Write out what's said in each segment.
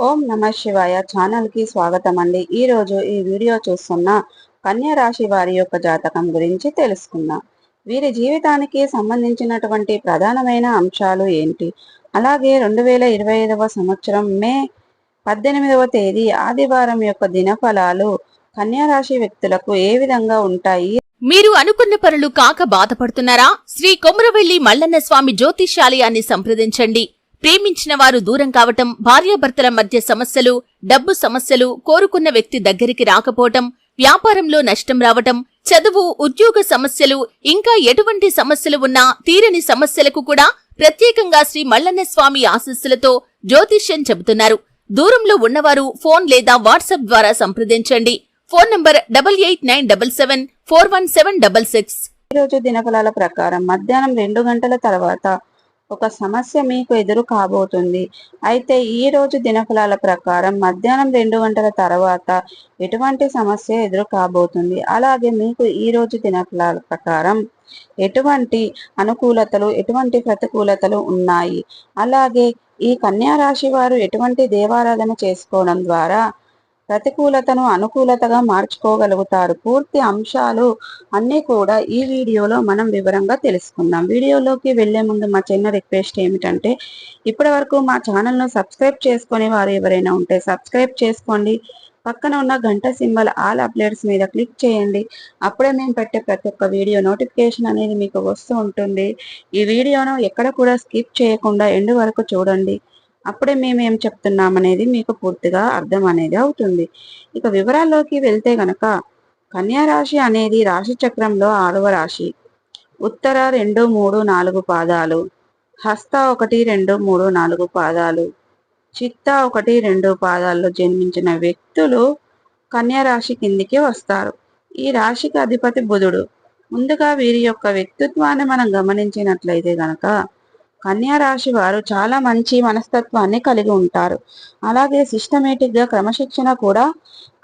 ఓం నమ శివాయ ఛానల్ కి స్వాగతం అండి. ఈ రోజు ఈ వీడియో చూస్తున్న కన్యా రాశి వారి యొక్క జాతకం గురించి తెలుసుకుందాం. వీరి జీవితానికి సంబంధించినటువంటి ప్రధానమైన అంశాలు ఏంటి, అలాగే 2025వ సంవత్సరం మే 18వ తేదీ ఆదివారం యొక్క దినఫలాలు కన్యా రాశి వ్యక్తులకు ఏ విధంగా ఉంటాయి. మీరు అనుకున్న పనులు కాక బాధపడుతున్నారా? శ్రీ కొమురవెల్లి మల్లన్న స్వామి జ్యోతిష్యాలయాన్ని సంప్రదించండి. ప్రేమించిన వారు దూరం కావటం, భార్యాభర్తల మధ్య సమస్యలు, డబ్బు సమస్యలు, కోరుకున్న వ్యక్తి దగ్గరికి రాకపోవటం, వ్యాపారంలో నష్టం రావటం, చదువు, ఉద్యోగ సమస్యలు, ఇంకా ఎటువంటి సమస్యలు ఉన్నా తీరని సమస్యలకు కూడా ప్రత్యేకంగా శ్రీ మల్లన్న స్వామి ఆశీస్సులతో జ్యోతిష్యం చెబుతున్నారు. దూరంలో ఉన్నవారు ఫోన్ లేదా వాట్సాప్ ద్వారా సంప్రదించండి. Phone number 8897741766. ఈ రోజు దినఫలాల ప్రకారం మధ్యాహ్నం 2 గంటల తర్వాత ఒక సమస్య మీకు ఎదురు కాబోతుంది. అయితే ఈ రోజు దినఫలాల ప్రకారం మధ్యాహ్నం 2 గంటల తర్వాత ఎటువంటి సమస్య ఎదురు కాబోతుంది, అలాగే మీకు ఈ రోజు దినఫలాల ప్రకారం ఎటువంటి అనుకూలతలు, ఎటువంటి ప్రతికూలతలు ఉన్నాయి, అలాగే ఈ కన్యా రాశి వారు ఎటువంటి దేవారాధన చేసుకోవడం ద్వారా ప్రతికూలతను అనుకూలతగా మార్చుకోగలుగుతారు. పూర్తి అంశాలు అన్నీ కూడా ఈ వీడియోలో మనం వివరంగా తెలుసుకుందాం. వీడియోలోకి వెళ్లే ముందు మా చిన్న రిక్వెస్ట్ ఏమిటంటే, ఇప్పటి వరకు మా ఛానల్ను సబ్స్క్రైబ్ చేసుకునే వారు ఎవరైనా ఉంటే సబ్స్క్రైబ్ చేసుకోండి. పక్కన ఉన్న గంట సింబల్ ఆల్ అప్డేట్స్ మీద క్లిక్ చేయండి. అప్పుడే మేము పెట్టే ప్రతి ఒక్క వీడియో నోటిఫికేషన్ అనేది మీకు వస్తూ ఉంటుంది. ఈ వీడియోను ఎక్కడ కూడా స్కిప్ చేయకుండా ఎండ్ వరకు చూడండి. అప్పుడే మేము ఏం చెప్తున్నామనేది మీకు పూర్తిగా అర్థం అనేది అవుతుంది. ఇక వివరాల్లోకి వెళ్తే గనక, కన్యా రాశి అనేది రాశి చక్రంలో 6వ రాశి. ఉత్తర 2, 3, 4 పాదాలు, హస్త 1, 2, 3, 4 పాదాలు, చిత్త 1, 2 పాదాల్లో జన్మించిన వ్యక్తులు కన్యా రాశి కిందికి వస్తారు. ఈ రాశికి అధిపతి బుధుడు. ముందుగా వీరి యొక్క వ్యక్తిత్వాన్ని మనం గమనించినట్లయితే గనక, కన్యా రాశి వారు చాలా మంచి మనస్తత్వాన్ని కలిగి ఉంటారు. అలాగే సిస్టమేటిక్ గా క్రమశిక్షణ కూడా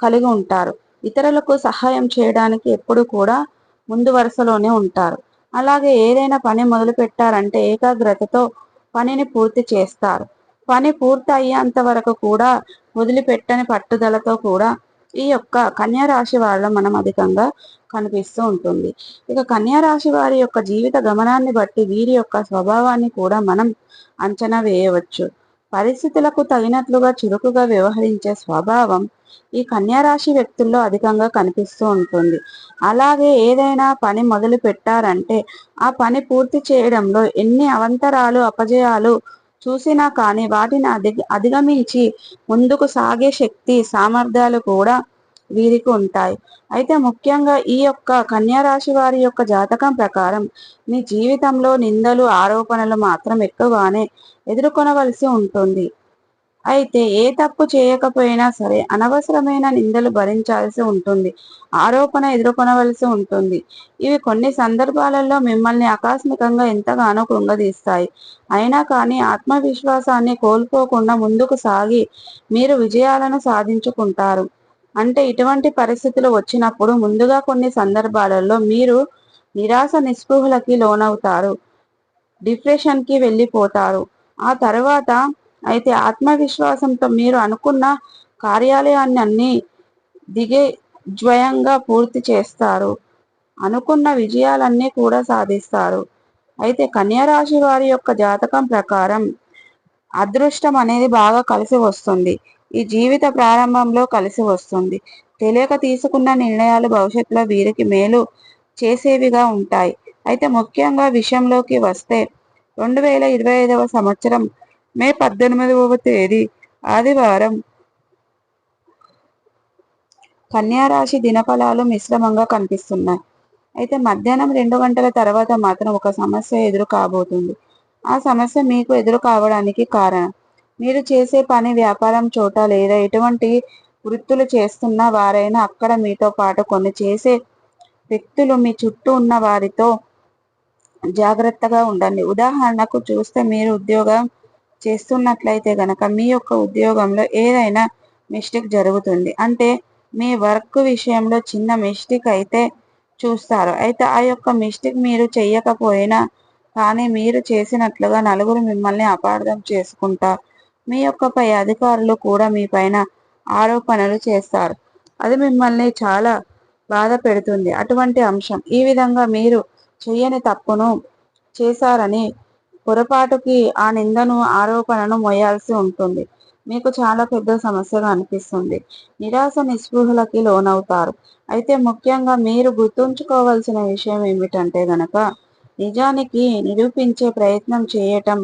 కలిగి ఉంటారు. ఇతరులకు సహాయం చేయడానికి ఎప్పుడు కూడా ముందు వరుసలోనే ఉంటారు. అలాగే ఏదైనా పని మొదలు పెట్టారంటే ఏకాగ్రతతో పనిని పూర్తి చేస్తారు. పని పూర్తి అయ్యేంత వరకు కూడా వదిలిపెట్టని పట్టుదలతో కూడా ఈ యొక్క కన్యా రాశి వాళ్ళలో మనం అధికంగా కనిపిస్తూ ఉంటుంది. ఇక కన్యా రాశి వారి యొక్క జీవిత గమనాన్ని బట్టి వీరి యొక్క స్వభావాన్ని కూడా మనం అంచనా వేయవచ్చు. పరిస్థితులకు తగినట్లుగా చురుకుగా వ్యవహరించే స్వభావం ఈ కన్యా రాశి వ్యక్తుల్లో అధికంగా కనిపిస్తూ ఉంటుంది. అలాగే ఏదైనా పని మొదలు పెట్టారంటే ఆ పని పూర్తి చేయడంలో ఎన్ని అవంతరాలు, అపజయాలు చూసినా కానీ వాటిని అధిగమించి ముందుకు సాగే శక్తి, సామర్థ్యాలు కూడా వీరికి ఉంటాయి. అయితే ముఖ్యంగా ఈ యొక్క కన్యా రాశి వారి యొక్క జాతకం ప్రకారం మీ జీవితంలో నిందలు, ఆరోపణలు మాత్రం ఎక్కువగానే ఎదుర్కొనవలసి ఉంటుంది. అయితే ఏ తప్పు చేయకపోయినా సరే అనవసరమైన నిందలు భరించాల్సి ఉంటుంది, ఆరోపణ ఎదుర్కొనవలసి ఉంటుంది. ఇవి కొన్ని సందర్భాలలో మిమ్మల్ని ఆకస్మికంగా ఎంతగానో కృంగదీస్తాయి. అయినా కానీ ఆత్మవిశ్వాసాన్ని కోల్పోకుండా ముందుకు సాగి మీరు విజయాలను సాధించుకుంటారు. అంటే ఇటువంటి పరిస్థితులు వచ్చినప్పుడు ముందుగా కొన్ని సందర్భాలలో మీరు నిరాశ, నిస్పృహలకి లోనవుతారు, డిప్రెషన్కి వెళ్ళిపోతారు. ఆ తర్వాత అయితే ఆత్మవిశ్వాసంతో మీరు అనుకున్న కార్యాలయాన్ని దిగ్విజయంగా పూర్తి చేస్తారు. అనుకున్న విజయాలన్నీ కూడా సాధిస్తారు. అయితే కన్యా రాశి వారి యొక్క జాతకం ప్రకారం అదృష్టం అనేది బాగా కలిసి వస్తుంది. ఈ జీవిత ప్రారంభంలో కలిసి వస్తుంది. తెలియక తీసుకున్న నిర్ణయాలు భవిష్యత్తులో వీరికి మేలు చేసేవిగా ఉంటాయి. అయితే ముఖ్యంగా విషయంలోకి వస్తే 2025వ సంవత్సరం మే 18వ తేదీ ఆదివారం కన్యా రాశి దినఫలాలు మిశ్రమంగా కనిపిస్తున్నాయి. అయితే మధ్యాహ్నం 2 గంటల తర్వాత మాత్రం ఒక సమస్య ఎదురు కాబోతుంది. ఆ సమస్య మీకు ఎదురు కావడానికి కారణం మీరు చేసే పని, వ్యాపారం చోట లేదా ఎటువంటి వృత్తులు చేస్తున్న వారైనా అక్కడ మీతో పాటు కొన్ని చేసే వ్యక్తులు మీ చుట్టూ ఉన్న వారితో జాగ్రత్తగా ఉండండి. ఉదాహరణకు చూస్తే మీరు ఉద్యోగం చేస్తున్నట్లయితే గనక మీ యొక్క ఉద్యోగంలో ఏదైనా మిస్టేక్ జరుగుతుంది. అంటే మీ వర్క్ విషయంలో చిన్న మిస్టేక్ అయితే చూస్తారు. అయితే ఆ యొక్క మిస్టేక్ మీరు చెయ్యకపోయినా కానీ మీరు చేసినట్లుగా నలుగురు మిమ్మల్ని అపార్థం చేసుకుంటారు. మీ యొక్క పై అధికారులు కూడా మీ పైన ఆరోపణలు చేస్తారు. అది మిమ్మల్ని చాలా బాధ పెడుతుంది. అటువంటి అంశం ఈ విధంగా మీరు చెయ్యని తప్పును చేశారని పొరపాటుకి ఆ నిందను ఆరోపణను మోయాల్సి ఉంటుంది. మీకు చాలా పెద్ద సమస్యగా అనిపిస్తుంది. నిరాశ నిస్పృహలకి లోనవుతారు. అయితే ముఖ్యంగా మీరు గుర్తుంచుకోవాల్సిన విషయం ఏమిటంటే గనక నిజానికి నిరూపించే ప్రయత్నం చేయటం,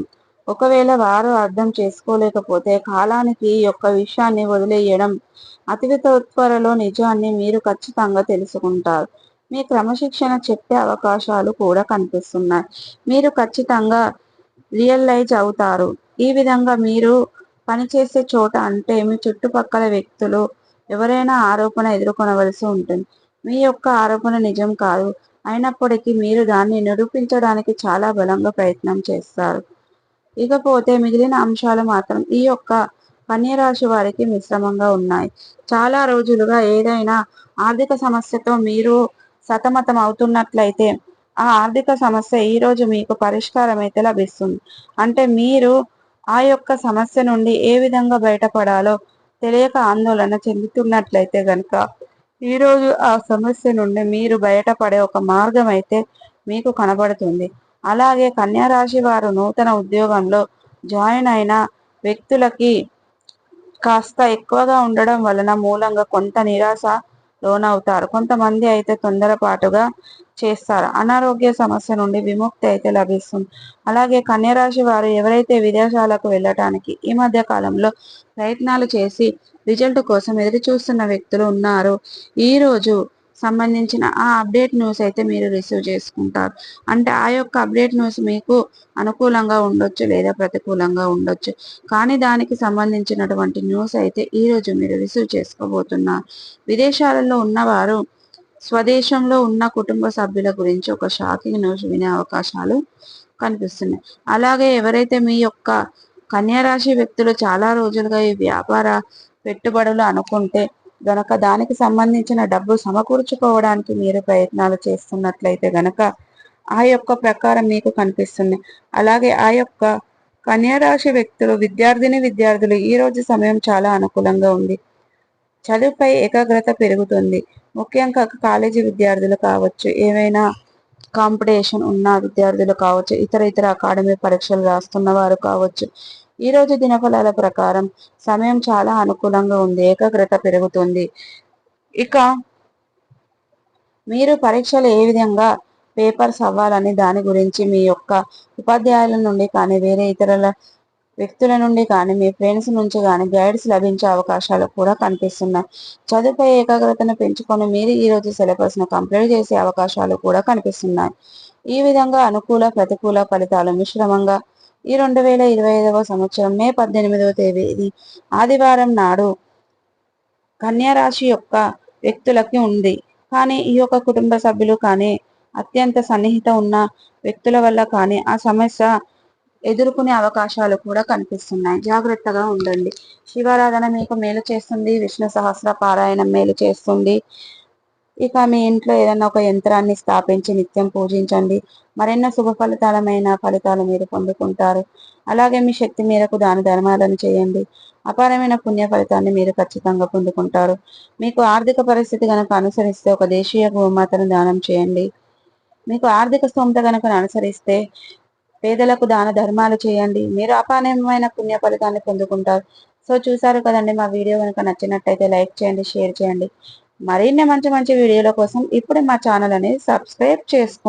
ఒకవేళ వారు అర్థం చేసుకోలేకపోతే కాలానికి ఈ యొక్క విషయాన్ని వదిలేయడం. అతి త్వరలో నిజాన్ని మీరు ఖచ్చితంగా తెలుసుకుంటారు. మీ క్రమశిక్షణ చెప్పే అవకాశాలు కూడా కనిపిస్తున్నాయి. మీరు ఖచ్చితంగా రియలైజ్ అవుతారు. ఈ విధంగా మీరు పనిచేసే చోట అంటే మీ చుట్టుపక్కల వ్యక్తులు ఎవరైనా ఆరోపణ ఎదుర్కొనవలసి ఉంటుంది. మీ యొక్క ఆరోపణ నిజం కాదు అయినప్పటికీ మీరు దాన్ని నిరూపించడానికి చాలా బలంగా ప్రయత్నం చేస్తారు. ఇకపోతే మిగిలిన అంశాలు మాత్రం ఈ యొక్క కన్య రాశి వారికి మిశ్రమంగా ఉన్నాయి. చాలా రోజులుగా ఏదైనా ఆర్థిక సమస్యతో మీరు సతమతం అవుతున్నట్లయితే ఆ ఆర్థిక సమస్య ఈ రోజు మీకు పరిష్కారం అయితే లభిస్తుంది. అంటే మీరు ఆ యొక్క సమస్య నుండి ఏ విధంగా బయటపడాలో తెలియక ఆందోళన చెందుతున్నట్లయితే గనుక ఈరోజు ఆ సమస్య నుండి మీరు బయటపడే ఒక మార్గం అయితే మీకు కనబడుతుంది. అలాగే కన్యా రాశి వారు నూతన ఉద్యోగంలో జాయిన్ అయిన వ్యక్తులకి కాస్త ఎక్కువగా ఉండడం వలన మూలంగా కొంత నిరాశ లోనవుతారు. కొంతమంది అయితే తొందరపాటుగా చేస్తారు. అనారోగ్య సమస్య నుండి విముక్తి అయితే లభిస్తుంది. అలాగే కన్యరాశి వారు ఎవరైతే విదేశాలకు వెళ్ళటానికి ఈ మధ్య కాలంలో ప్రయత్నాలు చేసి రిజల్ట్ కోసం ఎదురు చూస్తున్న వ్యక్తులు ఉన్నారు. ఈ రోజు సంబంధించిన ఆ అప్డేట్ న్యూస్ అయితే మీరు రిసీవ్ చేసుకుంటారు. అంటే ఆ యొక్క అప్డేట్ న్యూస్ మీకు అనుకూలంగా ఉండొచ్చు లేదా ప్రతికూలంగా ఉండొచ్చు. కానీ దానికి సంబంధించినటువంటి న్యూస్ అయితే ఈ రోజు మీరు రిసీవ్ చేసుకోబోతున్నారు. విదేశాలలో ఉన్నవారు స్వదేశంలో ఉన్న కుటుంబ సభ్యుల గురించి ఒక షాకింగ్ న్యూస్ వినే అవకాశాలు కనిపిస్తున్నాయి. అలాగే ఎవరైతే మీ యొక్క కన్యా రాశి వ్యక్తులు చాలా రోజులుగా ఈ వ్యాపార పెట్టుబడులు అనుకుంటే గనక దానికి సంబంధించిన డబ్బు సమకూర్చుకోవడానికి మీరు ప్రయత్నాలు చేస్తున్నట్లయితే గనక ఆ యొక్క ప్రకారం మీకు కనిపిస్తుంది. అలాగే ఆ యొక్క కన్యా రాశి వ్యక్తులు విద్యార్థులు ఈ రోజు సమయం చాలా అనుకూలంగా ఉంది. చదువుపై ఏకాగ్రత పెరుగుతుంది. ముఖ్యంగా కాలేజీ విద్యార్థులు కావచ్చు, ఏవైనా కాంపిటీషన్ ఉన్న విద్యార్థులు కావచ్చు, ఇతర అకాడమీ పరీక్షలు రాస్తున్న వారు కావచ్చు. ఈ రోజు దినఫలాల ప్రకారం సమయం చాలా అనుకూలంగా ఉంది. ఏకాగ్రత పెరుగుతుంది. ఇక మీరు పరీక్షలు ఏ విధంగా పేపర్స్ అవ్వాలని దాని గురించి మీ యొక్క ఉపాధ్యాయుల నుండి కానీ వేరే ఇతరుల వ్యక్తుల నుండి కానీ మీ ఫ్రెండ్స్ నుంచి కానీ గైడ్స్ లభించే అవకాశాలు కూడా కనిపిస్తున్నాయి. చదువుపై ఏకాగ్రతను పెంచుకొని మీరు ఈ రోజు సిలబస్ను కంప్లీట్ చేసే అవకాశాలు కూడా కనిపిస్తున్నాయి. ఈ విధంగా అనుకూల ప్రతికూల ఫలితాలు మిశ్రమంగా ఈ 2025వ సంవత్సరం మే 18వ తేదీ ఆదివారం నాడు కన్యా రాశి యొక్క వ్యక్తులకి ఉంది. కానీ ఈ యొక్క కుటుంబ సభ్యులు కానీ అత్యంత సన్నిహిత ఉన్న వ్యక్తుల వల్ల కానీ ఆ సమస్య ఎదుర్కొనే అవకాశాలు కూడా కనిపిస్తున్నాయి. జాగ్రత్తగా ఉండండి. శివారాధన మీకు మేలు చేస్తుంది. విష్ణు సహస్ర పారాయణం మేలు చేస్తుంది. ఇక మీ ఇంట్లో ఏదైనా ఒక యంత్రాన్ని స్థాపించి నిత్యం పూజించండి. మరెన్నో శుభ ఫలితాలు మీరు పొందుకుంటారు. అలాగే మీ శక్తి మేరకు దాన ధర్మాలను చేయండి. అపారమైన పుణ్య ఫలితాన్ని మీరు ఖచ్చితంగా పొందుకుంటారు. మీకు ఆర్థిక పరిస్థితి కనుక అనుసరిస్తే ఒక దేశీయ గోమాతను దానం చేయండి. మీకు ఆర్థిక స్తోమత కనుక అనుసరిస్తే పేదలకు దాన ధర్మాలు చేయండి. మీరు అపారమైన పుణ్య ఫలితాన్ని పొందుకుంటారు. సో చూసారు కదండి, మా వీడియో కనుక నచ్చినట్టయితే లైక్ చేయండి, షేర్ చేయండి. మరిన్ని మంచి మంచి వీడియోల కోసం ఇప్పుడే మా ఛానల్ అనేది సబ్స్క్రైబ్ చేసుకోండి.